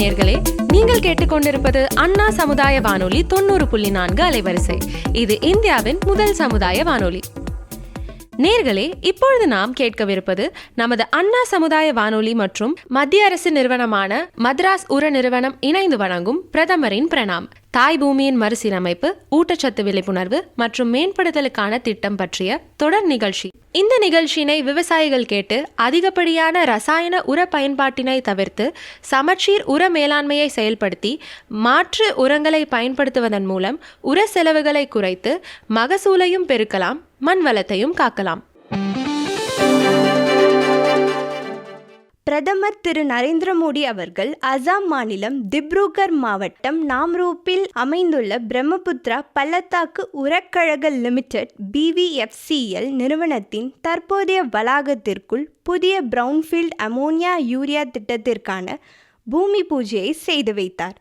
நேயர்களே, நீங்கள் கேட்டுக்கொண்டிருப்பது அண்ணா சமுதாய வானொலி 90.4 அலைவரிசை. இது இந்தியாவின் முதல் சமுதாய வானொலி. நேயர்களே, இப்பொழுது நாம் கேட்கவிருப்பது நமது அண்ணா சமுதாய வானொலி மற்றும் மத்திய அரசு நிறுவனமான மദ്രാസ് உர நிறுவனம் இணைந்து வழங்கும் பிரதமரின் பிரணாம், தாய் பூமியின் மறுசீரமைப்பு, ஊட்டச்சத்து விழிப்புணர்வு மற்றும் மேம்படுத்தலுக்கான திட்டம் பற்றிய தொடர் நிகழ்ச்சி. இந்த நிகழ்ச்சியினை விவசாயிகள் கேட்டு அதிகப்படியான ரசாயன உர பயன்பாட்டினை தவிர்த்து சமச்சீர் உர மேலாண்மையை செயல்படுத்தி மாற்று உரங்களை பயன்படுத்துவதன் மூலம் உர செலவுகளை குறைத்து மகசூலையும் பெருக்கலாம், மண் வளத்தையும் காக்கலாம். பிரதமர் திரு நரேந்திர மோடி அவர்கள் அசாம் மாநிலம் திப்ருகர் மாவட்டம் நாம்ரூப்பில் அமைந்துள்ள பிரம்மபுத்திரா பள்ளத்தாக்கு உரக்கழக லிமிடெட் BVFCL நிறுவனத்தின் தற்போதைய வளாகத்திற்குள் புதிய பிரவுன்ஃபீல்ட் அமோனியா யூரியா திட்டத்திற்கான பூமி பூஜையை செய்து வைத்தார்.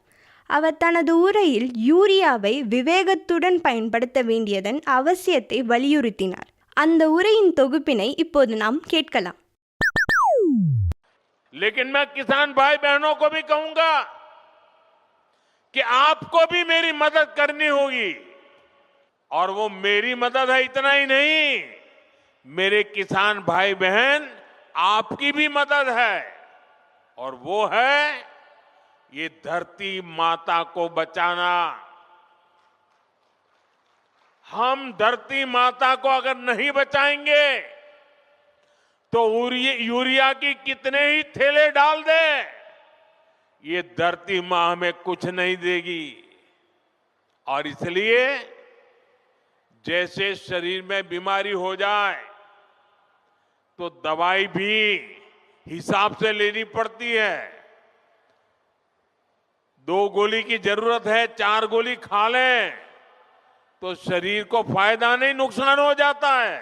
அவர் தனது உரையில் யூரியாவை விவேகத்துடன் பயன்படுத்த வேண்டியதன் அவசியத்தை வலியுறுத்தினார். அந்த உரையின் தொகுப்பினை இப்போது நாம் கேட்கலாம். लेकिन मैं किसान भाई बहनों को भी कहूंगा कि आपको भी मेरी मदद करनी होगी, और वो मेरी मदद है इतना ही नहीं, मेरे किसान भाई बहन आपकी भी मदद है, और वो है ये धरती माता को बचाना. हम धरती माता को अगर नहीं बचाएंगे तो यूरिया की कितने ही थैले डाल दे, ये धरती मां हमें कुछ नहीं देगी. और इसलिए जैसे शरीर में बीमारी हो जाए तो दवाई भी हिसाब से लेनी पड़ती है. 2 गोली की जरूरत है, 4 गोली खा लें तो शरीर को फायदा नहीं, नुकसान हो जाता है.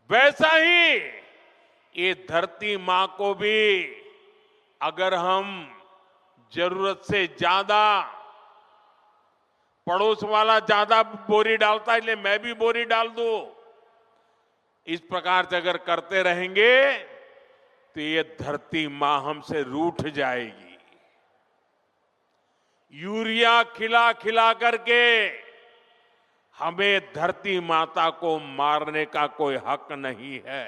वैसा ही ये धरती मां को भी अगर हम जरूरत से ज्यादा, पड़ोस वाला ज्यादा बोरी डालता है इसलिए मैं भी बोरी डाल दूं, इस प्रकार से अगर करते रहेंगे तो ये धरती मां हमसे रूठ जाएगी. यूरिया खिला खिला करके हमें धरती माता को मारने का कोई हक नहीं है.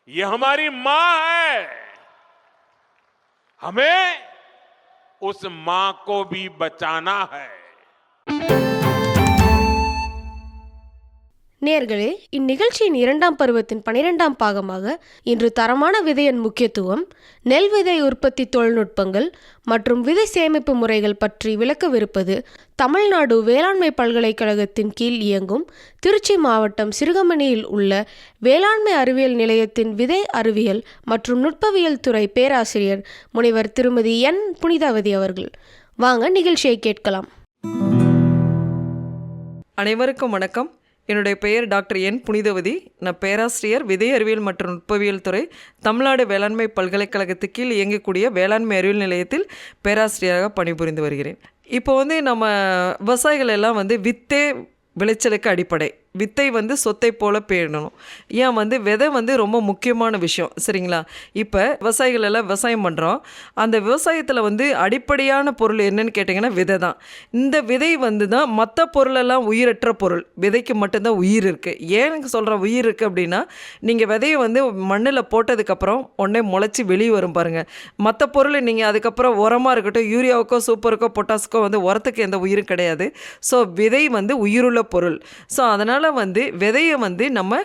ये हमारी मां है, हमें उस मां को भी बचाना है. நேயர்களே, இந்நிகழ்ச்சியின் 2ஆம் பருவத்தின் 12ஆம் பாகமாக இன்று தரமான விதையின் முக்கியத்துவம், நெல் விதை உற்பத்தி தொழில்நுட்பங்கள் மற்றும் விதை சேமிப்பு முறைகள் பற்றி விளக்கவிருப்பது தமிழ்நாடு வேளாண்மை பல்கலைக்கழகத்தின் கீழ் இயங்கும் திருச்சி மாவட்டம் சிறுகமணியில் உள்ள வேளாண்மை அறிவியல் நிலையத்தின் விதை அறிவியல் மற்றும் நுட்பவியல் துறை பேராசிரியர் முனைவர் திருமதி N. புனிதாவதி அவர்கள். வாங்க நிகழ்ச்சியை கேட்கலாம். அனைவருக்கும் வணக்கம். என்னுடைய பெயர் டாக்டர் N. புனிதவதி. நான் பேராசிரியர் விதை அறிவியல் மற்றும் நுட்பவியல் துறை தமிழ்நாடு வேளாண்மை பல்கலைக்கழகத்துக்கு கீழ் இயங்கக்கூடிய வேளாண்மை அறிவியல் நிலையத்தில் பேராசிரியராக பணிபுரிந்து வருகிறேன். இப்போ நம்ம விவசாயிகள் எல்லாம் வித்தே விளைச்சலுக்கு அடிப்படை, வித்தை சொத்தை போல பேணணும். ஏன் விதை ரொம்ப முக்கியமான விஷயம், சரிங்களா? இப்போ விவசாயிகள் எல்லாம் விவசாயம் பண்ணுறோம். அந்த விவசாயத்தில் அடிப்படையான பொருள் என்னன்னு கேட்டிங்கன்னா விதை தான். இந்த விதை தான் மற்ற பொருளெல்லாம் உயிரற்ற பொருள், விதைக்கு மட்டும்தான் உயிர் இருக்குது. ஏன் சொல்கிறேன் உயிர் இருக்குது அப்படின்னா, நீங்கள் விதையை மண்ணில் போட்டதுக்கப்புறம் உடனே முளைச்சி வெளியே வரும் பாருங்கள். மற்ற பொருள் நீங்கள் அதுக்கப்புறம் உரமாக இருக்கட்டும், யூரியாவுக்கோ சூப்பருக்கோ பொட்டாஸுக்கோ உரத்துக்கு எந்த உயிரும் கிடையாது. ஸோ விதை உயிருள்ள பொருள். ஸோ அதனால் விதையை நம்ம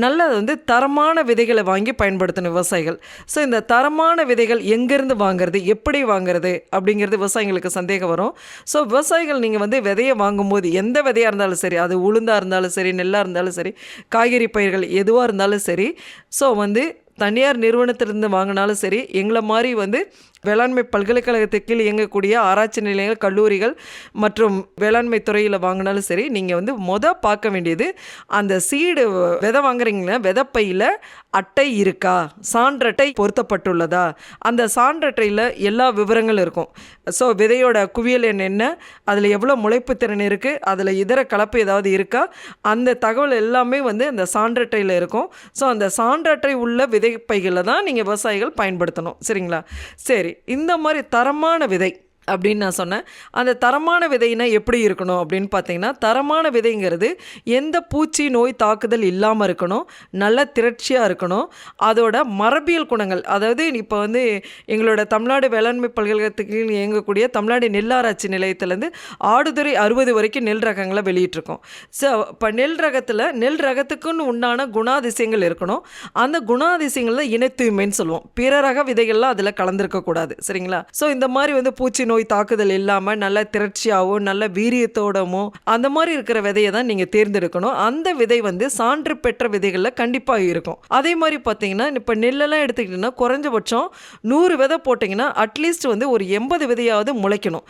நல்ல தரமான விதைகளை வாங்கி பயன்படுத்தணும் விவசாயிகள். ஸோ இந்த தரமான விதைகள் எங்கேருந்து வாங்குறது, எப்படி வாங்குறது அப்படிங்கிறது விவசாயிகளுக்கு சந்தேகம் வரும். ஸோ விவசாயிகள் நீங்கள் விதையை வாங்கும்போது எந்த விதையாக இருந்தாலும் சரி, அது உளுந்தாக இருந்தாலும் சரி, நெல்லாக இருந்தாலும் சரி, காய்கறி பயிர்கள் எதுவாக இருந்தாலும் சரி, ஸோ தனியார் நிறுவனத்திலிருந்து வாங்கினாலும் சரி, எங்களை மாதிரி வேளாண்மை பல்கலைக்கழகத்துக்கு கீழ் இயங்கக்கூடிய ஆராய்ச்சி நிலையங்கள், கல்லூரிகள் மற்றும் வேளாண்மை துறையில் வாங்கினாலும் சரி, நீங்கள் வந்து பார்க்க வேண்டியது அந்த சீடு விதை வாங்குறீங்களா, விதைப்பையில் அட்டை இருக்கா, சான்றட்டை பொருத்தப்பட்டுள்ளதா, அந்த சான்றட்டையில் எல்லா விவரங்களும் இருக்கும். ஸோ விதையோட குவியல் எண் என்ன, அதில் எவ்வளோ முளைப்பு திறன் இருக்குது, அதில் இதர கலப்பு ஏதாவது இருக்கா, அந்த தகவல் எல்லாமே வந்து அந்த சான்றட்டையில் இருக்கும். ஸோ அந்த சான்றட்டை உள்ள விதைப்பைகளை தான் நீங்கள் விவசாயிகள் பயன்படுத்தணும். சரிங்களா? சரி, இந்த மாதிரி தரமான விதை அப்படின்னு நான் சொன்னேன். அந்த தரமான விதைனா எப்படி இருக்கணும் அப்படின்னு பார்த்தீங்கன்னா, தரமான விதைங்கிறது எந்த பூச்சி நோய் தாக்குதல் இல்லாமல் இருக்கணும், நல்ல திரட்சியாக இருக்கணும், அதோட மரபியல் குணங்கள், அதாவது இப்போ வந்து எங்களோட தமிழ்நாடு வேளாண்மை பல்கலைக்கழகத்துக்கு இயங்கக்கூடிய தமிழ்நாடு நெல்லாராய்ச்சி நிலையத்திலேருந்து ஆடுதுறை 60 வரைக்கும் நெல் ரகங்களை வெளியிட்டிருக்கோம். ஸோ இப்போ நெல் ரகத்துக்குன்னு உண்டான குணாதிசயங்கள் இருக்கணும். அந்த குணாதிசயங்கள் தான் இன தூய்மைன்னு சொல்லுவோம். பிற ரக விதைகள்லாம் அதில் கலந்துருக்கக்கூடாது. சரிங்களா? ஸோ இந்த மாதிரி வந்து பூச்சி நோய் தாக்குதல் இல்லாமல் நல்ல திரட்சியாகவும் நல்ல வீரியத்தோடவும் அந்த மாதிரி இருக்கிற விதையை தான் நீங்கள் தேர்ந்தெடுக்கணும். அந்த விதை வந்து சான்று பெற்ற விதைகளில் கண்டிப்பாக இருக்கும். அதே மாதிரி பார்த்தீங்கன்னா, இப்போ நெல்லெல்லாம் எடுத்துக்கிட்டிங்கன்னா குறைஞ்சபட்சம் 100 விதை போட்டிங்கன்னா அட்லீஸ்ட் வந்து ஒரு 80 விதையாவது முளைக்கணும்.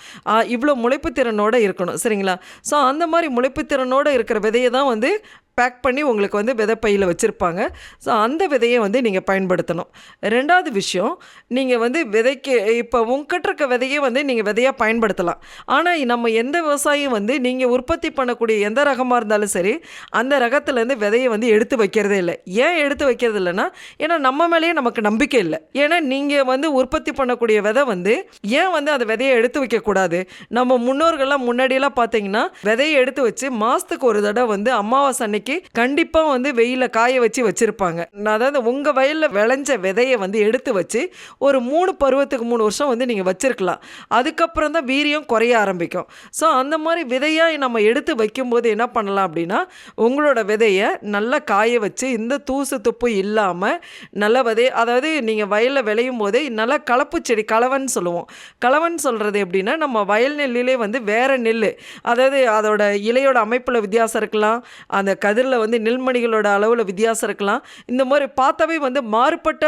இவ்வளோ முளைப்பு திறனோடு இருக்கணும். சரிங்களா? ஸோ அந்த மாதிரி முளைப்பு திறனோடு இருக்கிற விதையை தான் வந்து பேக் பண்ணி உங்களுக்கு வந்து விதைப்பையில் வச்சுருப்பாங்க. ஸோ அந்த விதையை வந்து நீங்கள் பயன்படுத்தணும். ரெண்டாவது விஷயம், நீங்கள் வந்து விதைக்கு இப்போ உங்ககிட்ட இருக்க விதையை வந்து நீங்கள் விதையாக பயன்படுத்தலாம். ஆனால் நம்ம எந்த விவசாயியும் வந்து நீங்கள் உற்பத்தி பண்ணக்கூடிய எந்த ரகமாக இருந்தாலும் சரி, அந்த ரகத்துலேருந்து விதையை வந்து எடுத்து வைக்கிறதே இல்லை. ஏன் எடுத்து வைக்கிறது இல்லைன்னா, ஏன்னா நம்ம மேலேயே நமக்கு நம்பிக்கை இல்லை. ஏன்னா நீங்கள் வந்து உற்பத்தி பண்ணக்கூடிய விதை வந்து ஏன் வந்து அந்த விதையை எடுத்து வைக்கக்கூடாது? நம்ம முன்னோர்கள்லாம் முன்னாடியெல்லாம் பார்த்தீங்கன்னா விதையை எடுத்து வச்சு மாதத்துக்கு ஒரு தடவை வந்து அமாவாசை அன்னைக்கு கண்டிப்பா வந்து வெயில காய வச்சு வச்சிருப்பாங்க. அதாவது உங்க வயல்ல விளைஞ்ச விதையை வந்து எடுத்து வச்சு ஒரு 3 பருவத்துக்கு 3 வருஷம் வந்து நீங்க வச்சிருக்கலாம். அதுக்கப்புறம் தான் வீரியம் குறைய ஆரம்பிக்கும். ஸோ அந்த மாதிரி விதையா நம்ம எடுத்து வைக்கும்போது என்ன பண்ணலாம் அப்படின்னா, உங்களோட விதையை நல்லா காய வச்சு இந்த தூசு துப்பு இல்லாம நல்ல விதை, அதாவது நீங்க வயல்ல விளையும் போதே நல்லா கலப்பு செடி, கலவன் சொல்லுவோம். கலவன் சொல்றது எப்படின்னா, நம்ம வயல் நெல்லிலே வந்து வேற நெல், அதாவது அதோட இலையோட அமைப்புல வித்தியாசம் இருக்கலாம், அந்த கதிரில் வந்து நெல்மணிகளோட அளவில் வித்தியாசம் இருக்கலாம். இந்த மாதிரி பார்த்தாவே வந்து மாறுபட்ட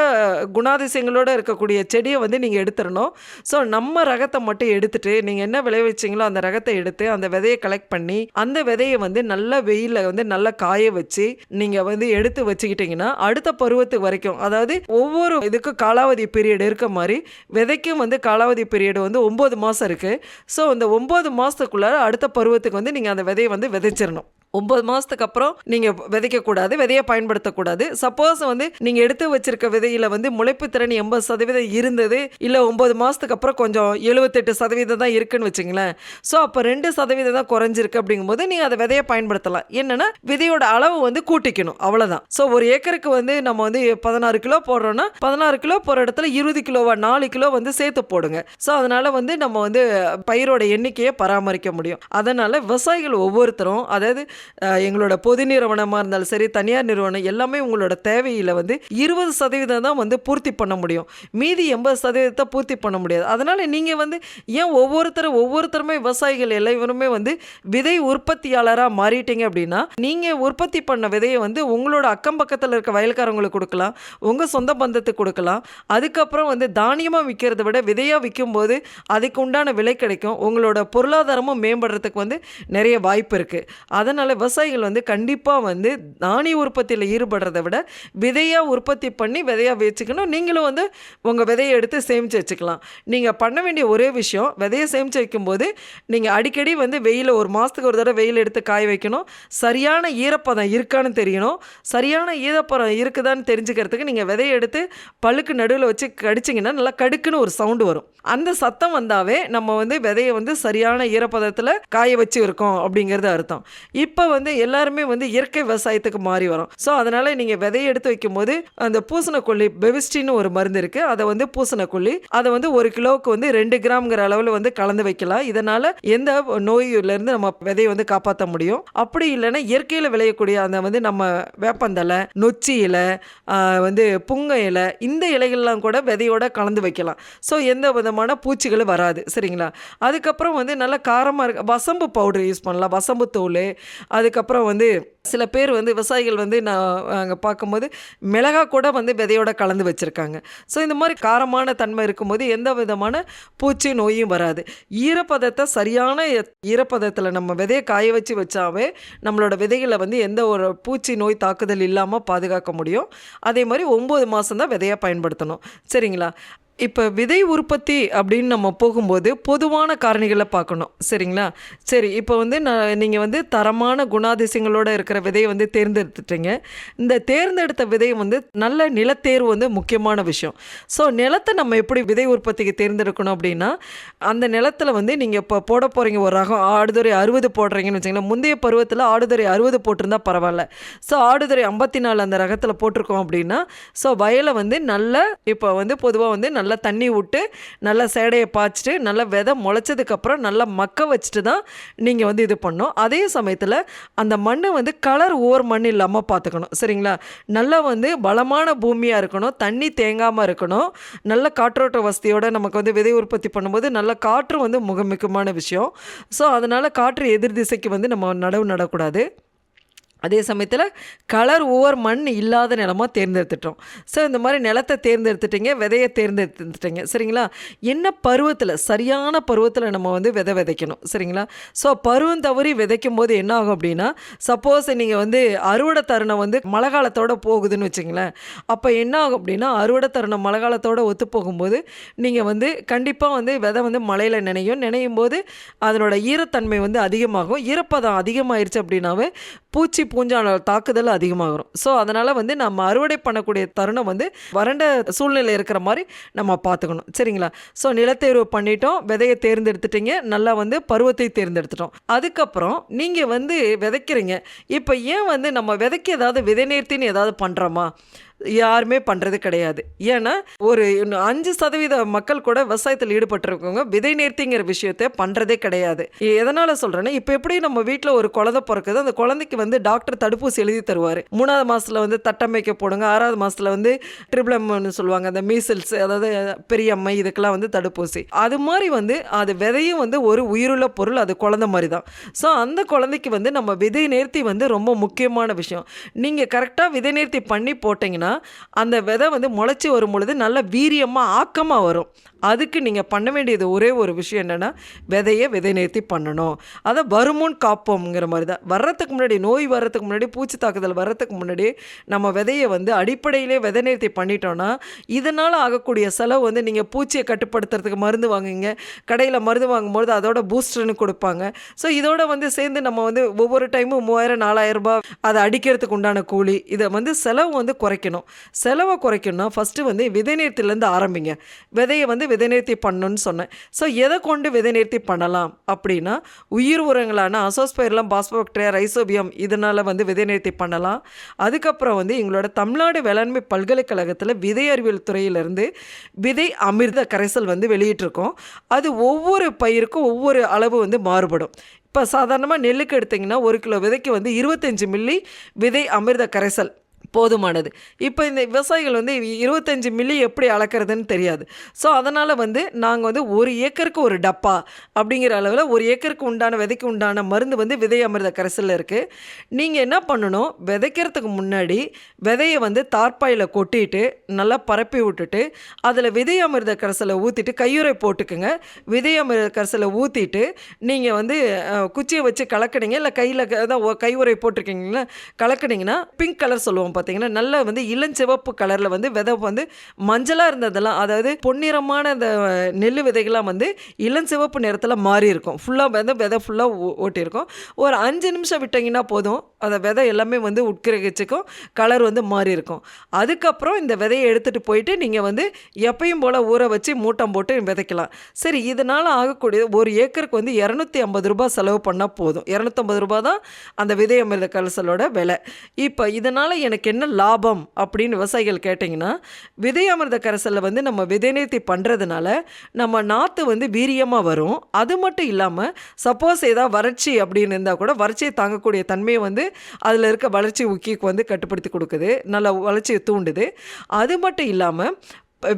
குணாதிசயங்களோடு இருக்கக்கூடிய செடியை வந்து நீங்கள் எடுத்துடணும். ஸோ நம்ம ரகத்தை மட்டும் எடுத்துட்டு நீங்கள் என்ன விளைவிச்சிங்களோ அந்த ரகத்தை எடுத்து அந்த விதையை கலெக்ட் பண்ணி அந்த விதையை வந்து நல்ல வெயிலில் வந்து நல்லா காய வச்சு நீங்கள் வந்து எடுத்து வச்சுக்கிட்டிங்கன்னா அடுத்த பருவத்துக்கு வரைக்கும், அதாவது ஒவ்வொரு இதுக்கும் காலாவதி பீரியட் இருக்க மாதிரி விதைக்கும் வந்து காலாவதி பீரியட் வந்து 9 மாதம் இருக்குது. ஸோ இந்த 9 மாதத்துக்குள்ளே அடுத்த பருவத்துக்கு வந்து நீங்கள் அந்த விதையை வந்து விதைச்சிடணும். 9 மாதத்துக்கு அப்புறம் நீங்கள் விதைக்கக்கூடாது, விதையை பயன்படுத்தக்கூடாது. சப்போஸ் வந்து நீங்கள் எடுத்து வச்சிருக்க விதையில் வந்து முளைப்பு திறன் 80% இருந்தது, இல்லை 9 மாதத்துக்கு அப்புறம் கொஞ்சம் 78% தான் இருக்குன்னு வச்சுங்களேன். ஸோ அப்போ 2% தான் குறைஞ்சிருக்கு அப்படிங்கும்போது நீங்கள் அதை விதையை பயன்படுத்தலாம். என்னென்னா விதையோட அளவு வந்து கூட்டிக்கணும், அவ்வளோதான். ஸோ ஒரு ஏக்கருக்கு வந்து நம்ம வந்து 16 கிலோ போடுறோன்னா 16 கிலோ போகிற இடத்துல 20 கிலோவா 4 கிலோ வந்து சேர்த்து போடுங்க. ஸோ அதனால் வந்து நம்ம வந்து பயிரோட எண்ணிக்கையை பராமரிக்க முடியும். அதனால் விவசாயிகள் ஒவ்வொருத்தரும், அதாவது எங்களோட பொது நிறுவனமாக இருந்தாலும் சரி, தனியார் நிறுவனம், எல்லாமே உங்களோட தேவையில் வந்து 20% தான் வந்து பூர்த்தி பண்ண முடியும். மீதி 80% பூர்த்தி பண்ண முடியாது. அதனால் நீங்கள் வந்து ஏன் ஒவ்வொருத்தருமே விவசாயிகள் எல்லாருமே வந்து விதை உற்பத்தியாளராக மாறிட்டீங்க அப்படின்னா, நீங்கள் உற்பத்தி பண்ண விதையை வந்து உங்களோட அக்கம் பக்கத்தில் இருக்க வயல்காரங்களுக்கு கொடுக்கலாம், உங்கள் சொந்த பந்தத்துக்கு கொடுக்கலாம். அதுக்கப்புறம் வந்து தானியமாக விற்கிறத விட விதையாக விற்கும்போது அதுக்கு உண்டான விலை கிடைக்கும். உங்களோட பொருளாதாரமும் மேம்படுறதுக்கு வந்து நிறைய வாய்ப்பு இருக்குது. அதனால் விவசாயிகள் வந்து கண்டிப்பாக வந்து தானிய உற்பத்தியில் ஈடுபடுறதை விட விதையாக உற்பத்தி பண்ணி விதையாக வச்சுக்கணும். நீங்களும் வந்து உங்கள் விதையை எடுத்து சேமித்து வச்சுக்கலாம். நீங்கள் பண்ண வேண்டிய ஒரே விஷயம், விதையை சேமித்து வைக்கும்போது நீங்கள் அடிக்கடி வந்து வெயில், ஒரு மாதத்துக்கு ஒரு தடவை வெயில் எடுத்து காய வைக்கணும். சரியான ஈரப்பதம் இருக்கான்னு தெரியணும். சரியான ஈரப்பதம் இருக்குதான்னு தெரிஞ்சுக்கிறதுக்கு நீங்கள் விதையை எடுத்து பழுக்கு நடுவில் வச்சு கடிச்சிங்கன்னா நல்லா கடுக்குன்னு ஒரு சவுண்டு வரும். அந்த சத்தம் வந்தாவே நம்ம வந்து விதையை வந்து சரியான ஈரப்பதத்தில் காய வச்சு இருக்கோம் அப்படிங்கிறது அர்த்தம். இப்போ வந்து எல்லாருமே வந்து இயற்கை விவசாயத்துக்கு மாறி வரும். ஸோ அதனால் நீங்கள் விதையை எடுத்து வைக்கும்போது அந்த பூசணக்கொல்லி பெவிஸ்டின்னு ஒரு மருந்து இருக்குது, அதை வந்து பூசணக்கொல்லி அதை வந்து 1 கிலோவுக்கு வந்து 2 கிராம்ங்கிற அளவில் வந்து கலந்து வைக்கலாம். இதனால் எந்த நோயிலேருந்து நம்ம விதையை வந்து காப்பாற்ற முடியும். அப்படி இல்லைன்னா இயற்கையில் விளையக்கூடிய அந்த வந்து நம்ம வேப்பந்தலை, நொச்சி இலை, வந்து புங்க இலை, இந்த இலைகள்லாம் கூட விதையோட கலந்து வைக்கலாம். ஸோ எந்த விதமான பூச்சிகளும் வராது. சரிங்களா? அதுக்கப்புறம் வந்து நல்லா காரமாக இருக்க வசம்பு பவுடர் யூஸ் பண்ணலாம், வசம்பு தூள். அதுக்கப்புறம் வந்து சில பேர் வந்து விவசாயிகள் வந்து நான் அங்கே பார்க்கும்போது மிளகா கூட வந்து விதையோட கலந்து வச்சுருக்காங்க. ஸோ இந்த மாதிரி காரமான தன்மை இருக்கும்போது எந்த விதமான பூச்சி நோயும் வராது. ஈரப்பதத்தை சரியான ஈரப்பதத்தில் நம்ம விதையை காய வச்சு வச்சாவே நம்மளோட விதைகளை வந்து எந்த ஒரு பூச்சி நோய் தாக்குதல் இல்லாமல் பாதுகாக்க முடியும். அதே மாதிரி 9 மாதம் தான் விதையாக பயன்படுத்தணும். சரிங்களா? இப்போ விதை உற்பத்தி அப்படின்னு நம்ம போகும்போது பொதுவான காரணிகளை பார்க்கணும். சரிங்களா? சரி, இப்போ வந்து நீங்கள் வந்து தரமான குணாதிசயங்களோடு இருக்கிற விதையை வந்து தேர்ந்தெடுத்துட்டீங்க. இந்த தேர்ந்தெடுத்த விதையை வந்து நல்ல நிலத்தேர்வு வந்து முக்கியமான விஷயம். ஸோ நிலத்தை நம்ம எப்படி விதை உற்பத்திக்கு தேர்ந்தெடுக்கணும் அப்படின்னா, அந்த நிலத்தில் வந்து நீங்கள் இப்போ போட போகிறீங்க ஒரு ரகம் ஆடுதுறை 60 போடுறீங்கன்னு வச்சிங்களேன். முந்தைய பருவத்தில் ஆடுதுறை 60 போட்டிருந்தா பரவாயில்ல. ஸோ ஆடுதுறை 54 அந்த ரகத்தில் போட்டிருக்கோம் அப்படின்னா, ஸோ வயலை வந்து நல்ல இப்போ வந்து பொதுவாக வந்து நல்லா தண்ணி விட்டு நல்லா சேடையை பாய்ச்சிட்டு நல்லா விதை முளைச்சதுக்கப்புறம் நல்லா மக்க வச்சுட்டு தான் நீங்கள் வந்து இது பண்ணணும். அதே சமயத்தில் அந்த மண் வந்து கலர் ஓவர் மண் இல்லாமல் பார்த்துக்கணும். சரிங்களா? நல்லா வந்து பலமான பூமியாக இருக்கணும், தண்ணி தேங்காமல் இருக்கணும், நல்ல காற்றோட்ட வசதியோடு நமக்கு வந்து விதை உற்பத்தி பண்ணும்போது நல்ல காற்று வந்து முக்கியமான விஷயம். ஸோ அதனால் காற்று எதிர் திசைக்கு வந்து நம்ம நடக்கூடாது. அதே சமயத்தில் கலர் ஓவர் மண் இல்லாத நிலமாக தேர்ந்தெடுத்துட்டோம். ஸோ இந்த மாதிரி நிலத்தை தேர்ந்தெடுத்துட்டிங்க, விதையை தேர்ந்தெடுத்துட்டிங்க. சரிங்களா? என்ன பருவத்தில் சரியான பருவத்தில் நம்ம வந்து விதைக்கணும். சரிங்களா? ஸோ பருவம் தவறி விதைக்கும் போது என்ன ஆகும் அப்படின்னா, சப்போஸ் நீங்கள் வந்து அறுவடை தருணம் வந்து மழை காலத்தோடு போகுதுன்னு வச்சுங்களேன். அப்போ என்ன ஆகும் அப்படின்னா, அறுவடை தருணம் மழை காலத்தோடு ஒத்து போகும்போது நீங்கள் வந்து கண்டிப்பாக வந்து விதை வந்து மழையில் நினையும் போது அதனோட ஈரத்தன்மை வந்து அதிகமாகும். ஈரப்பதம் அதிகமாகிருச்சு அப்படின்னாவே பூச்சி பூஞ்சான தாக்குதல் அதிகமாகும். ஸோ அதனால் வந்து நம்ம அறுவடை பண்ணக்கூடிய தருணம் வந்து வறண்ட சூழ்நிலை இருக்கிற மாதிரி நம்ம பார்த்துக்கணும். சரிங்களா? ஸோ நிலத்தேர்வு பண்ணிட்டோம், விதையை தேர்ந்தெடுத்துட்டீங்க, நல்லா வந்து பருவத்தை தேர்ந்தெடுத்துட்டோம். அதுக்கப்புறம் நீங்கள் வந்து விதைக்கிறீங்க. இப்போ ஏன் வந்து நம்ம விதைக்க ஏதாவது விதை நேர்த்தின்னு ஏதாவது பண்ணுறோமா? யாருமே பண்ணுறது கிடையாது. ஏன்னா ஒரு 5% மக்கள் கூட விவசாயத்தில் ஈடுபட்டிருக்கவங்க விதை நேர்த்திங்கிற விஷயத்தை பண்ணுறதே கிடையாது. எதனால் சொல்கிறேன்னா, இப்போ எப்படி நம்ம வீட்டில் ஒரு குழந்தை பிறக்குது, அந்த குழந்தைக்கு வந்து டாக்டர் தடுப்பூசி எழுதி தருவார். 3ஆவது மாதத்தில் வந்து தட்டம்மைக்க போடுங்க, 6ஆவது மாதத்தில் வந்து ட்ரிபிளம்னு சொல்லுவாங்க, அந்த மீசில்ஸ், அதாவது பெரிய அம்மை, இதுக்கெல்லாம் வந்து தடுப்பூசி. அது மாதிரி வந்து அது விதையும் வந்து ஒரு உயிருள்ள பொருள், அது குழந்தை மாதிரி தான். ஸோ அந்த குழந்தைக்கு வந்து நம்ம விதை நேர்த்தி வந்து ரொம்ப முக்கியமான விஷயம். நீங்கள் கரெக்டாக விதை நேர்த்தி பண்ணி போட்டிங்கன்னா அந்த விதை வந்து முளைச்சி வரும் பொழுது நல்ல வீரியமாக ஆக்கமாக வரும். அதுக்கு நீங்கள் பண்ண வேண்டியது ஒரே ஒரு விஷயம் என்னென்னா, விதையை விதை நேர்த்தி பண்ணணும். அதை வருமுன் காப்போம்ங்கிற மாதிரி தான். வர்றதுக்கு முன்னாடி, நோய் வர்றதுக்கு முன்னாடி, பூச்சி தாக்குதல் வர்றதுக்கு முன்னாடி நம்ம விதையை வந்து அடிப்படையிலே விதை நேர்த்தி பண்ணிட்டோன்னா இதனால் ஆகக்கூடிய செலவு வந்து, நீங்கள் பூச்சியை கட்டுப்படுத்துறதுக்கு மருந்து வாங்குங்க, கடையில் மருந்து வாங்கும்போது அதோட பூஸ்டர்னு கொடுப்பாங்க. ஸோ இதோட வந்து சேர்ந்து நம்ம வந்து ஒவ்வொரு டைமும் 3000-4000 ரூபாய் அதை அடிக்கிறதுக்கு உண்டான கூலி, இதை வந்து செலவு வந்து குறைக்கணும். செலவை குறைக்கணும்னா ஃபஸ்ட்டு வந்து விதை நேர்த்திலேருந்து ஆரம்பிங்க. விதையை வந்து விதை நேர்த்தி பண்ணணும்னு சொன்னேன். ஸோ எதை கொண்டு விதை நேர்த்தி பண்ணலாம் அப்படின்னா, உயிர் உரங்களான அசோஸ்பைரிலம், பாஸ்போபாக்டீரியா, ரைசோபியம், இதனால் வந்து விதை நேர்த்தி பண்ணலாம். அதுக்கப்புறம் வந்து எங்களோட தமிழ்நாடு வேளாண்மை பல்கலைக்கழகத்தில் விதை அறிவியல் துறையிலிருந்து விதை அமிர்த கரைசல் வந்து வெளியிட்டிருக்கோம். அது ஒவ்வொரு பயிருக்கும் ஒவ்வொரு அளவு வந்து மாறுபடும். இப்போ சாதாரணமாக நெல்லுக்கு எடுத்திங்கன்னா 1 கிலோ விதைக்கு வந்து 25 மில்லி விதை அமிர்த கரைசல் போதுமானது. இப்போ இந்த விவசாயிகள் வந்து 25 மில்லி எப்படி அளக்கிறதுன்னு தெரியாது. ஸோ அதனால் வந்து நாங்கள் வந்து 1 ஏக்கருக்கு 1 டப்பா அப்படிங்கிற அளவில் 1 ஏக்கருக்கு உண்டான விதைக்கு உண்டான மருந்து வந்து விதை அமிர்த கரைசலில் இருக்குது. நீங்கள் என்ன பண்ணணும், விதைக்கிறதுக்கு முன்னாடி விதையை வந்து தார்ப்பாயில் கொட்டிட்டு நல்லா பரப்பி விட்டுட்டு அதில் விதை அமிர்த கரைசலை ஊற்றிட்டு கையுறை போட்டுக்குங்க. விதை அமிர்த கரைசலை ஊற்றிட்டு நீங்கள் வந்து குச்சியை வச்சு கலக்கினீங்க, இல்லை கையில் தான் கையுறை போட்டிருக்கீங்களா கலக்கினீங்கன்னா பிங்க் கலர் சொல்லுவோம் பார்த்தீங்கன்னா, நல்லா வந்து இளஞ்சிவப்பு கலரில் வந்து விதை வந்து மஞ்சளாக இருந்ததெல்லாம், அதாவது பொன்னிறமான அந்த நெல் விதைகள்லாம் வந்து இளஞ்சிவப்பு நிறத்தில் மாறி இருக்கும். ஃபுல்லாக விதை ஃபுல்லாக ஓட்டியிருக்கும். ஒரு 5 நிமிஷம் விட்டிங்கன்னா போதும், அந்த விதை எல்லாமே வந்து உட்கிரகிச்சுக்கும், கலர் வந்து மாறி இருக்கும். அதுக்கப்புறம் இந்த விதையை எடுத்துகிட்டு போயிட்டு நீங்கள் வந்து எப்பயும் போல் ஊற வச்சு மூட்டம் போட்டு விதைக்கலாம். சரி, இதனால் ஆகக்கூடிய 1 ஏக்கருக்கு வந்து 250 ரூபாய் செலவு பண்ணால் போதும். 250 ரூபாய் தான் அந்த விதை அமிர்த கரைசலோட விலை. இப்போ இதனால் எனக்கு என்ன லாபம் அப்படின்னு விவசாயிகள் கேட்டிங்கன்னா, விதை அமிர்த கரைசலில் வந்து நம்ம விதை நேர்த்தி பண்ணுறதுனால நம்ம நாற்று வந்து வீரியமாக வரும். அது மட்டும் இல்லாமல் சப்போஸ் ஏதாவது வறட்சி அப்படின்னு இருந்தால் கூட வறட்சியை தாங்கக்கூடிய தன்மையை வந்து அதில் இருக்க வளர்ச்சி ஊக்கிக்கு வந்து கட்டுப்படுத்தி கொடுக்குது, நல்ல வளர்ச்சியை தூண்டுது. அது மட்டும் இல்லாமல்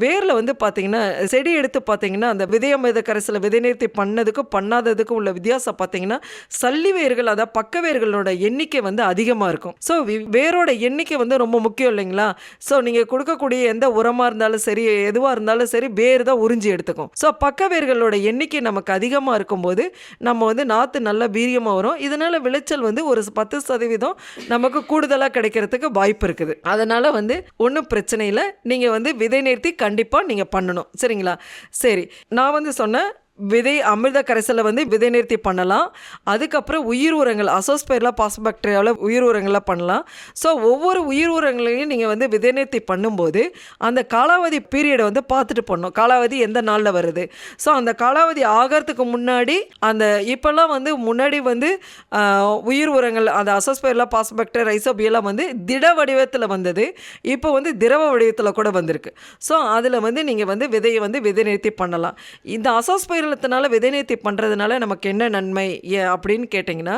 வேரில் வந்து பார்த்தீங்கன்னா செடி எடுத்து பார்த்தீங்கன்னா அந்த விதையமிர்த கரைசலை விதை நேர்த்தி பண்ணதுக்கும் பண்ணாததுக்கும் உள்ள வித்தியாசம் பார்த்தீங்கன்னா சல்லி வேர்கள், அதாவது பக்க வேர்களோட எண்ணிக்கை வந்து அதிகமாக இருக்கும். ஸோ வேரோட எண்ணிக்கை வந்து ரொம்ப முக்கியம் இல்லைங்களா? ஸோ நீங்கள் கொடுக்கக்கூடிய எந்த உரமாக இருந்தாலும் சரி, எதுவாக இருந்தாலும் சரி, வேர் தான் உறிஞ்சி எடுத்துக்கும். ஸோ பக்க வேர்களோட எண்ணிக்கை நமக்கு அதிகமாக இருக்கும்போது நம்ம வந்து நாற்று நல்லா வீரியமாக வரும். இதனால் விளைச்சல் வந்து ஒரு 10% நமக்கு கூடுதலாக கிடைக்கிறதுக்கு வாய்ப்பு இருக்குது. அதனால் வந்து ஒன்றும் பிரச்சனை இல்லை. நீங்கள் வந்து விதை நேர்த்தி கண்டிப்பாக நீங்கள் பண்ணணும். சரிங்களா? சரி, நான் வந்து சொன்னேன் விதை அமிர்த கரைசலை வந்து விதை நேர்த்தி பண்ணலாம். அதுக்கப்புறம் உயிர் உரங்கள் அசோஸ்பைர்லா பாஸ்போபாக்டீரியாவில் உயிர் உரங்களாக பண்ணலாம். ஸோ ஒவ்வொரு உயிர் உரங்களையும் நீங்கள் வந்து விதை நேர்த்தி பண்ணும்போது அந்த காலாவதி பீரியடை வந்து பார்த்துட்டு பண்ணணும். காலாவதி எந்த நாளில் வருது. ஸோ அந்த காலாவதி ஆகிறதுக்கு முன்னாடி அந்த இப்போல்லாம் வந்து முன்னாடி வந்து உயிர் உரங்கள் அந்த அசோஸ்பைர்லா பாஸ்போபாக்டீரியா ரைசோபியெல்லாம் வந்து திட வடிவத்தில் வந்தது. இப்போ வந்து திரவ வடிவத்தில் கூட வந்திருக்கு. ஸோ அதில் வந்து நீங்கள் வந்து விதையை வந்து விதை நேர்த்தி பண்ணலாம். இந்த அசோஸ்பைர் விதை நேர்த்தி பண்ணுறதுனால நமக்கு என்ன நன்மை அப்படின்னு கேட்டிங்கன்னா,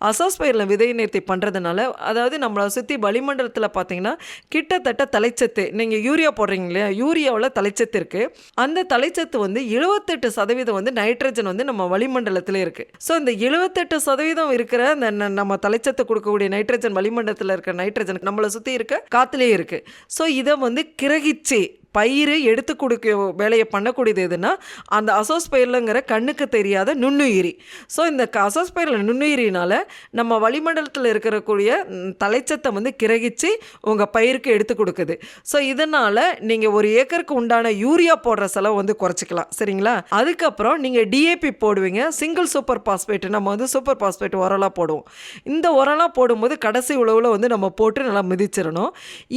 அசோஸ்பைரில் விதை நேர்த்தி பண்ணுறதுனால, அதாவது நம்மளை சுற்றி வளிமண்டலத்தில் பார்த்தீங்கன்னா கிட்டத்தட்ட தலைச்சத்து, நீங்கள் யூரியா போடுறீங்க இல்லையா, யூரியாவில் தலைச்சத்து இருக்குது. அந்த தலைச்சத்து வந்து 78% வந்து நைட்ரஜன் வந்து நம்ம வளிமண்டலத்தில் இருக்குது. ஸோ இந்த 78% இருக்கிற அந்த நம்ம தலைச்சத்து கொடுக்கக்கூடிய நைட்ரஜன், வளிமண்டலத்தில் இருக்கிற நைட்ரஜன் நம்மளை சுற்றி இருக்க காற்றுலேயே இருக்குது. ஸோ இதை வந்து கிரகிச்சு பயிர் எடுத்து கொடுக்க வேலையை பண்ணக்கூடியது எதுனா அந்த அசோஸ்பைர்லங்கிற கண்ணுக்கு தெரியாத நுண்ணுயிரி. ஸோ இந்த அசோஸ்பைர்ல நுண்ணுயிரினால் நம்ம வளிமண்டலத்தில் இருக்கக்கூடிய தலைச்சத்தை வந்து கிரகிச்சு உங்கள் பயிருக்கு எடுத்து கொடுக்குது. ஸோ இதனால் நீங்கள் ஒரு ஏக்கருக்கு உண்டான யூரியா போடுற செலவு வந்து குறைச்சிக்கலாம். சரிங்களா? அதுக்கப்புறம் நீங்கள் டிஏபி போடுவீங்க, சிங்கிள் சூப்பர் பாஸ்பேட், நம்ம வந்து சூப்பர் பாஸ்பேட் உரம்லாம் போடுவோம். இந்த உரம்லாம் போடும்போது கடைசி உழவில் வந்து நம்ம போட்டு நல்லா மிதிச்சிடணும்.